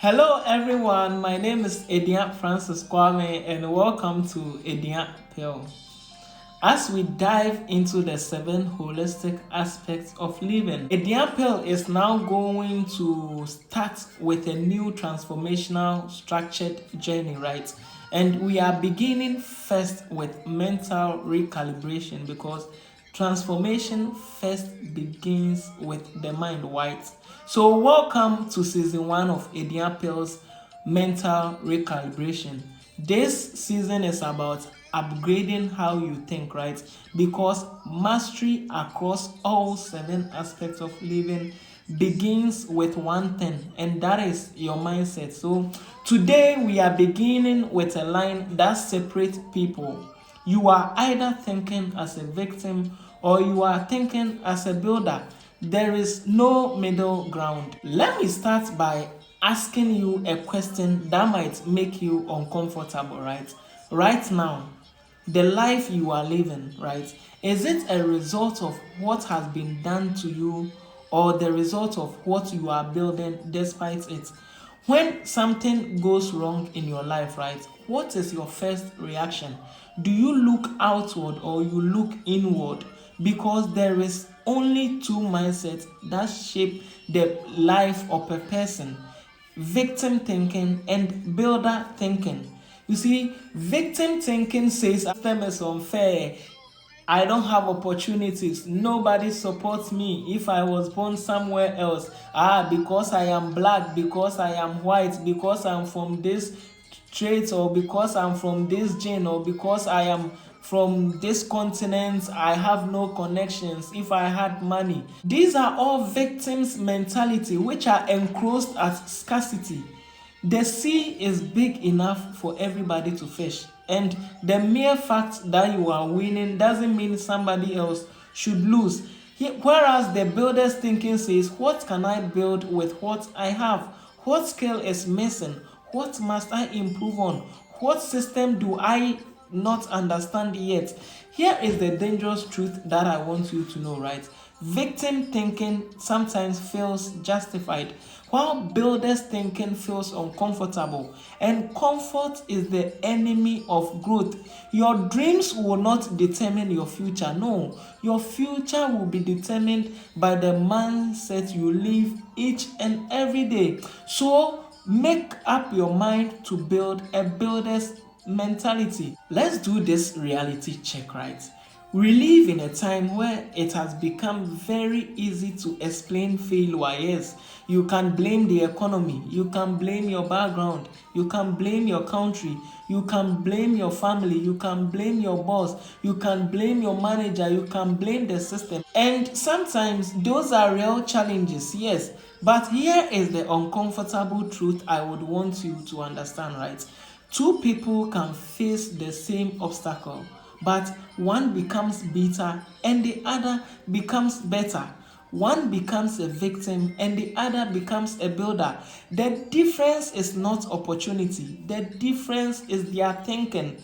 Hello everyone, my name is Ediya Francis Kwame and welcome to Ediya Pill. As we dive into the 7 holistic aspects of living, Ediya Pill is now going to start with a new transformational structured journey, right? And we are beginning first with mental recalibration because transformation first begins with the mind, right? So welcome to season 1 of Ediya Pill's mental recalibration. This season is about upgrading how you think, right? Because mastery across all 7 aspects of living begins with one thing, and that is your mindset. So today we are beginning with a line that separates people. You are either thinking as a victim or you are thinking as a builder. There is no middle ground. Let me start by asking you a question that might make you uncomfortable, right? Right now, the life you are living, right? Is it a result of what has been done to you or the result of what you are building despite it? When something goes wrong in your life, right? What is your first reaction? Do you look outward or you look inward? Because there is only two mindsets that shape the life of a person: victim thinking and builder thinking. You see, victim thinking says system is unfair. I don't have opportunities. Nobody supports me if I was born somewhere else. Because I am black, because I am white, because I'm from this trait, or because I'm from this gene, or because I am from this continent, I have no connections. If I had money, these are all victims mentality which are enclosed as scarcity. The sea is big enough for everybody to fish, and the mere fact that you are winning doesn't mean somebody else should lose. Whereas the builder's thinking says, what can I build with what I have? What skill is missing? What must I improve on? What system do I not understand yet? Here is the dangerous truth that I want you to know, right? Victim thinking sometimes feels justified, while builders thinking feels uncomfortable. And comfort is the enemy of growth. Your dreams will not determine your future. No, your future will be determined by the mindset you live each and every day. So make up your mind to build a builder's mentality. Let's do this reality check, right? We live in a time where it has become very easy to explain failure. Yes, you can blame the economy, you can blame your background, you can blame your country, you can blame your family, you can blame your boss, you can blame your manager, you can blame the system. And sometimes those are real challenges, yes. But here is the uncomfortable truth I would want you to understand, right? Two people can face the same obstacle, but one becomes bitter and the other becomes better. One becomes a victim and the other becomes a builder. The difference is not opportunity, the difference is their thinking.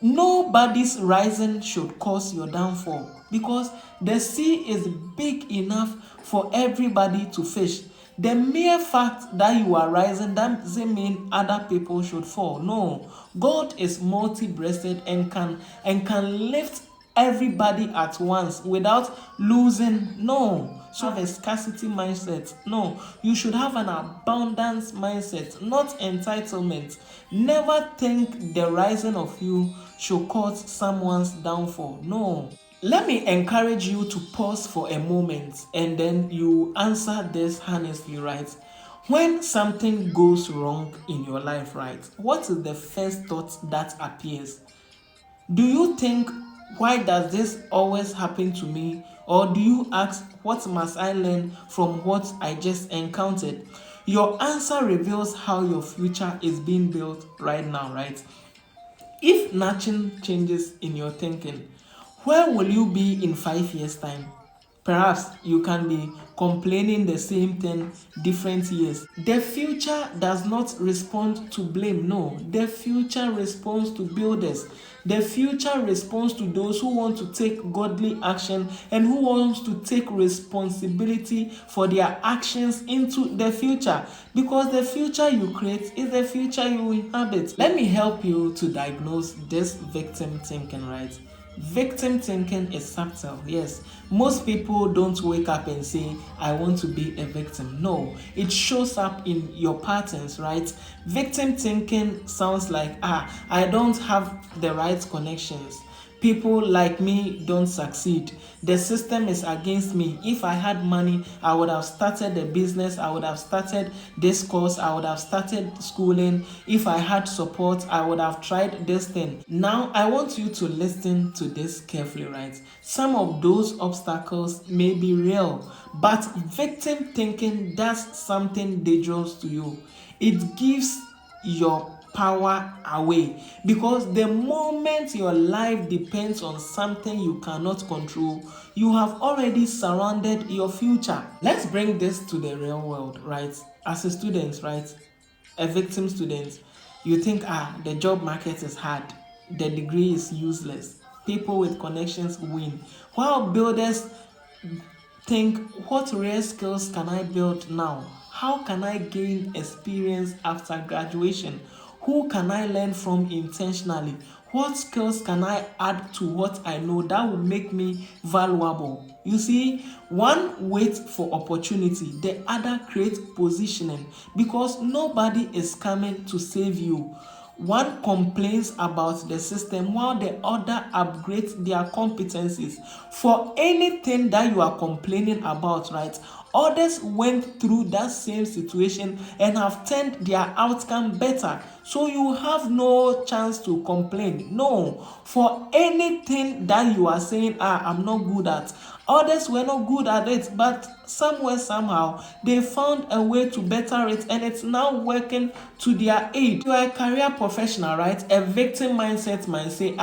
Nobody's rising should cause your downfall because the sea is big enough for everybody to fish. The mere fact that you are rising doesn't mean other people should fall. No, God is multi-breasted and can lift everybody at once without losing. No, so have a scarcity mindset. No, you should have an abundance mindset, not entitlement. Never think the rising of you should cause someone's downfall. No. Let me encourage you to pause for a moment and then you answer this honestly, right? When something goes wrong in your life, right, what is the first thought that appears? Do you think, why does this always happen to me? Or do you ask, what must I learn from what I just encountered? Your answer reveals how your future is being built right now, right? If nothing changes in your thinking, where will you be in 5 years' time? Perhaps you can be complaining the same thing different years. The future does not respond to blame. No, the future responds to builders. The future responds to those who want to take godly action and who wants to take responsibility for their actions into the future, because the future you create is the future you inhabit. Let me help you to diagnose this victim thinking, right? Victim thinking is subtle. Yes, most people don't wake up and say, I want to be a victim. No, it shows up in your patterns, right? Victim thinking sounds like, I don't have the right connections. People like me don't succeed. The system is against me. If I had money, I would have started a business. I would have started this course. I would have started schooling. If I had support, I would have tried this thing. Now, I want you to listen to this carefully, right? Some of those obstacles may be real, but victim thinking does something dangerous to you. It gives your power away, because the moment your life depends on something you cannot control, you have already surrounded your future. Let's bring this to the real world, right? As a student, right, a victim student, you think, the job market is hard, the degree is useless, people with connections win, while builders think, what rare skills can I build now? How can I gain experience after graduation? Who can I learn from intentionally? What skills can I add to what I know that will make me valuable? You see, one waits for opportunity, the other creates positioning, because nobody is coming to save you. One complains about the system while the other upgrades their competencies. For anything that you are complaining about, right? Others went through that same situation and have turned their outcome better. So you have no chance to complain. No, for anything that you are saying, I'm not good at, others were not good at it, but somewhere, somehow, they found a way to better it, and it's now working to their aid. You are a career professional, right? A victim mindset might say,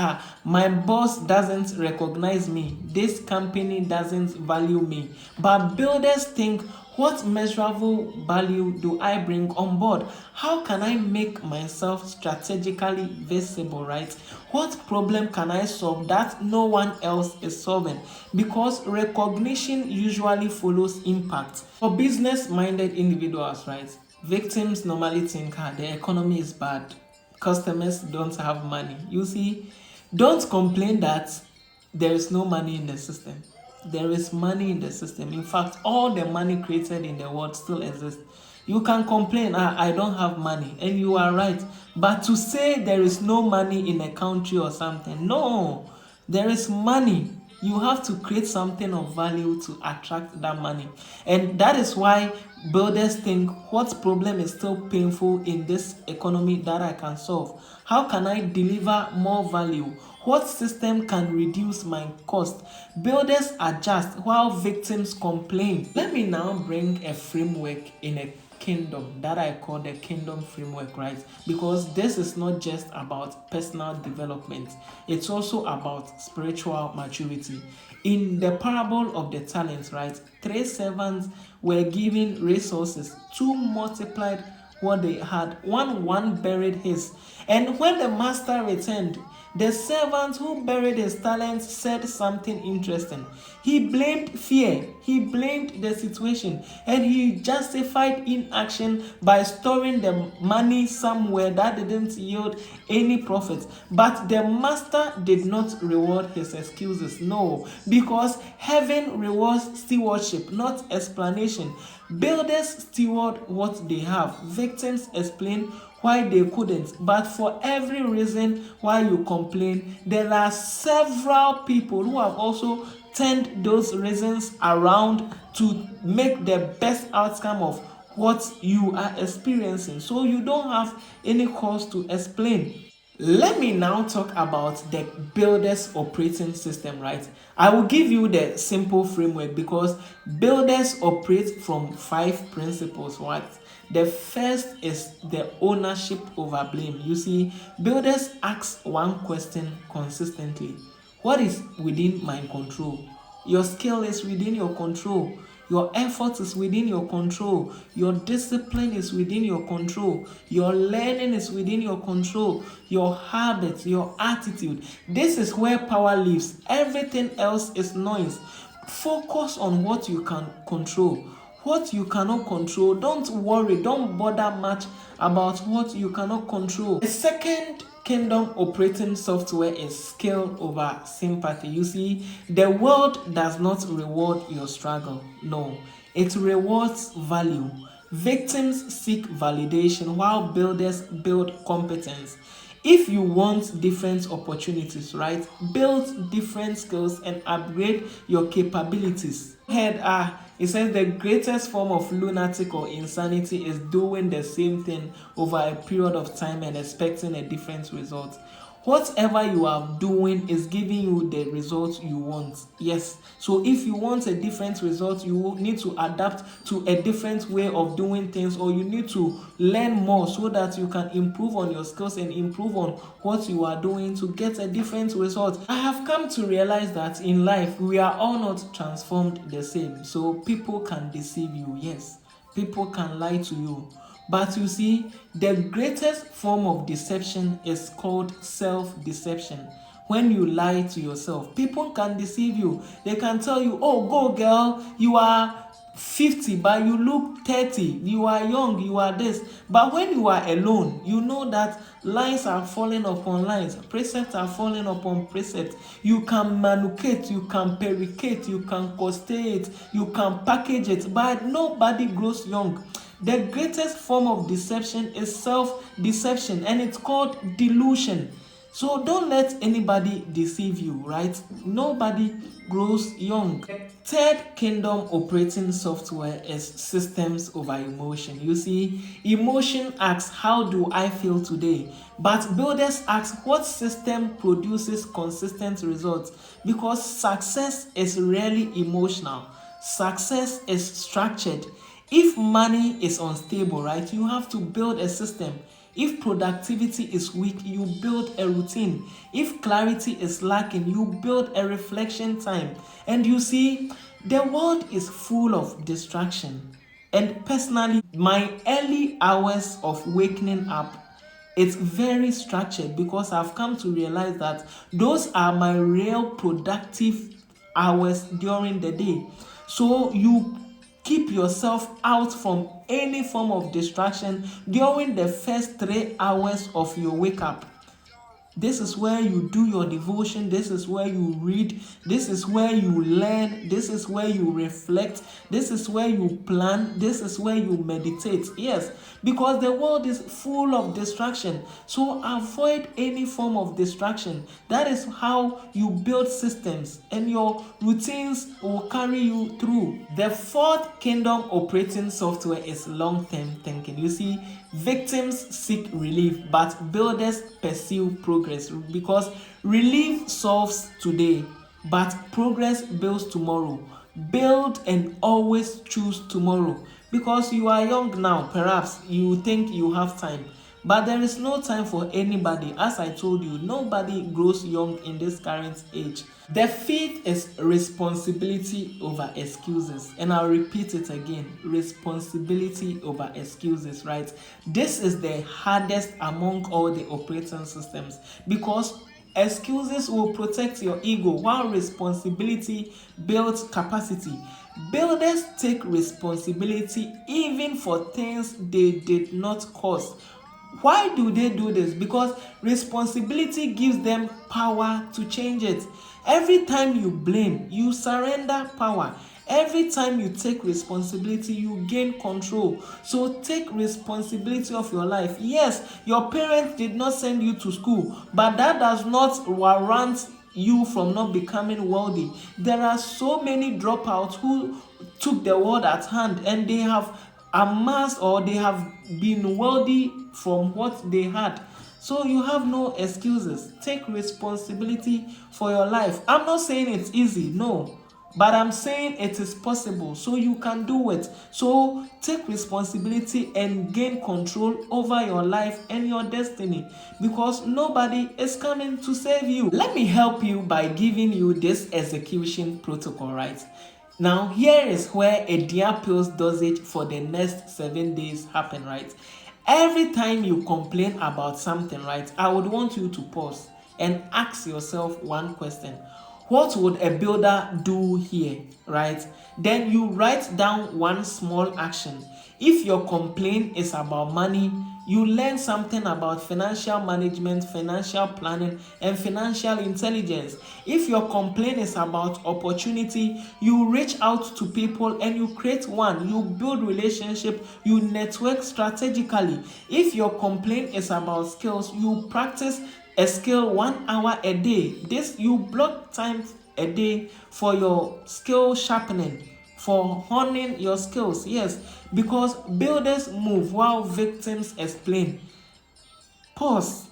my boss doesn't recognize me, this company doesn't value me. But builders think, what measurable value do I bring on board? How can I make myself strategically visible, right? What problem can I solve that no one else is solving? Because recognition usually follows impact. For business-minded individuals, right, victims normally think, the economy is bad, customers don't have money. You see, don't complain that there is no money in the system. There is money in the system. In fact, all the money created in the world still exists. You can complain, I don't have money, and you are right. But to say there is no money in a country or something, no, there is money. You have to create something of value to attract that money. And that is why builders think, what problem is still painful in this economy that I can solve? How can I deliver more value? What system can reduce my cost? Builders adjust while victims complain. Let me now bring a framework in a kingdom that I call the kingdom framework, right? Because this is not just about personal development, it's also about spiritual maturity. In the parable of the talents, right, 3 servants were given resources, 2 multiplied what they had, one buried his. And when the master returned, the servant who buried his talents said something interesting. He blamed fear, he blamed the situation, and he justified inaction by storing the money somewhere that didn't yield any profit. But the master did not reward his excuses. No, because heaven rewards stewardship, not explanation. Builders steward what they have. Victims explain why they couldn't. But for every reason why you complain, there are several people who have also turned those reasons around to make the best outcome of what you are experiencing. So you don't have any cause to explain. Let me now talk about the builders operating system, right? I will give you the simple framework because builders operate from 5 principles, right? The first is the ownership over blame. You see, builders ask one question consistently: what is within my control? Your skill is within your control. Your effort is within your control. Your discipline is within your control. Your learning is within your control. Your habits, your attitude. This is where power lives. Everything else is noise. Focus on what you can control. What you cannot control, don't worry, don't bother much about what you cannot control. The second kingdom operating software is skill over sympathy. You see, the world does not reward your struggle. No, it rewards value. Victims seek validation while builders build competence. If you want different opportunities, right, build different skills and upgrade your capabilities. It says the greatest form of lunatic or insanity is doing the same thing over a period of time and expecting a different result. Whatever you are doing is giving you the result you want. Yes. So if you want a different result, you need to adapt to a different way of doing things, or you need to learn more so that you can improve on your skills and improve on what you are doing to get a different result. I have come to realize that in life, we are all not transformed the same. So people can deceive you. Yes. People can lie to you. But you see, the greatest form of deception is called self-deception. When you lie to yourself, people can deceive you. They can tell you, oh, go girl, you are 50, but you look 30. You are young, you are this. But when you are alone, you know that lines are falling upon lines. Precepts are falling upon precepts. You can manipulate, you can pericate, you can costate, you can package it, but nobody grows young. The greatest form of deception is self-deception, and it's called delusion. So don't let anybody deceive you, right? Nobody grows young. The third kingdom operating software is systems over emotion. You see, emotion asks, how do I feel today? But builders ask, what system produces consistent results? Because success is rarely emotional. Success is structured. If money is unstable, right, you have to build a system. If productivity is weak, you build a routine. If clarity is lacking, you build a reflection time. And you see, the world is full of distraction. And personally, my early hours of waking up, it's very structured because I've come to realize that those are my real productive hours during the day. So you keep yourself out from any form of distraction during the first 3 hours of your wake up. This is where you do your devotion. This is where you read. This is where you learn. This is where you reflect. This is where you plan. This is where you meditate. Yes, because the world is full of distraction. So avoid any form of distraction. That is how you build systems, and your routines will carry you through. The fourth kingdom operating software is long-term thinking. You see, victims seek relief, but builders pursue progress, because relief solves today, but progress builds tomorrow. Build and always choose tomorrow, because you are young now. Perhaps you think you have time, but there is no time for anybody. As I told you, nobody grows young in this current age. The fifth is responsibility over excuses. And I'll repeat it again. Responsibility over excuses, right? This is the hardest among all the operating systems, because excuses will protect your ego, while responsibility builds capacity. Builders take responsibility even for things they did not cause. Why do they do this? Because responsibility gives them power to change it. Every time you blame, you surrender power. Every time you take responsibility, you gain control. So take responsibility of your life. Yes, your parents did not send you to school, but that does not warrant you from not becoming wealthy. There are so many dropouts who took the world at hand, and they have amassed, or they have been wealthy from what they had. So you have no excuses. Take responsibility for your life. I'm not saying it's easy, no, but I'm saying it is possible, so you can do it. So take responsibility and gain control over your life and your destiny, because nobody is coming to save you. Let me help you by giving you this execution protocol, right? Now, here is where Ediya Pill's dosage for the next 7 days happen, right? Every time you complain about something, right, I would want you to pause and ask yourself one question. What would a builder do here, right? Then you write down one small action. If your complaint is about money, you learn something about financial management, financial planning, and financial intelligence. If your complaint is about opportunity, you reach out to people and you create one. You build relationship, you network strategically. If your complaint is about skills, you practice a skill 1 hour a day. This, you block time a day for your skill sharpening, for honing your skills. Yes, because builders move while victims explain. Pause.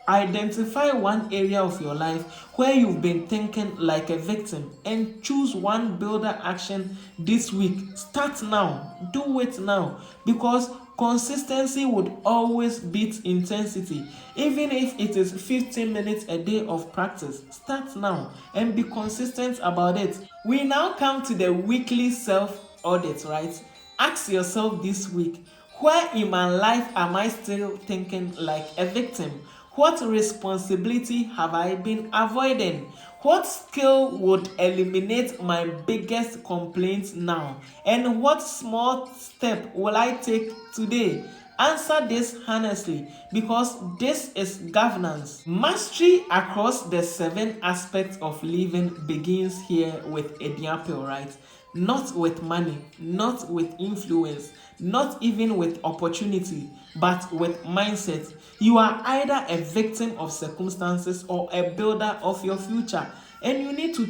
Identify one area of your life where you've been thinking like a victim and choose one builder action this week. Start now. Do it now, because consistency would always beat intensity. Even if it is 15 minutes a day of practice, start now and be consistent about it. We now come to the weekly self-audit, right? Ask yourself this week, where in my life am I still thinking like a victim? What responsibility have I been avoiding? What skill would eliminate my biggest complaints now? And what small step will I take today? Answer this honestly, because this is governance. Mastery across the 7 aspects of living begins here with Ediya Pill, right? Not with money, not with influence, not even with opportunity, but with mindset. You are either a victim of circumstances or a builder of your future, and you need to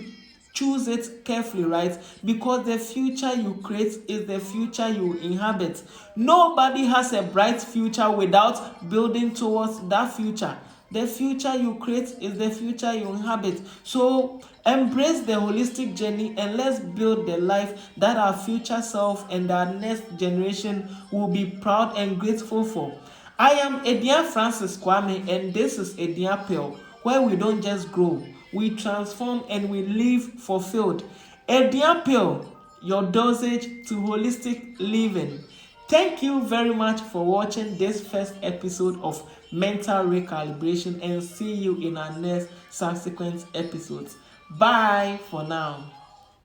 choose it carefully, right? Because the future you create is the future you inhabit. Nobody has a bright future without building towards that future. The future you create is the future you inhabit. So embrace the holistic journey and let's build the life that our future self and our next generation will be proud and grateful for. I am Ediya Francis Kwame, and this is Ediya Pill, where we don't just grow, we transform and we live fulfilled. Ediya Pill, your dosage to holistic living. Thank you very much for watching this first episode of Mental Recalibration, and see you in our next subsequent episodes. Bye for now.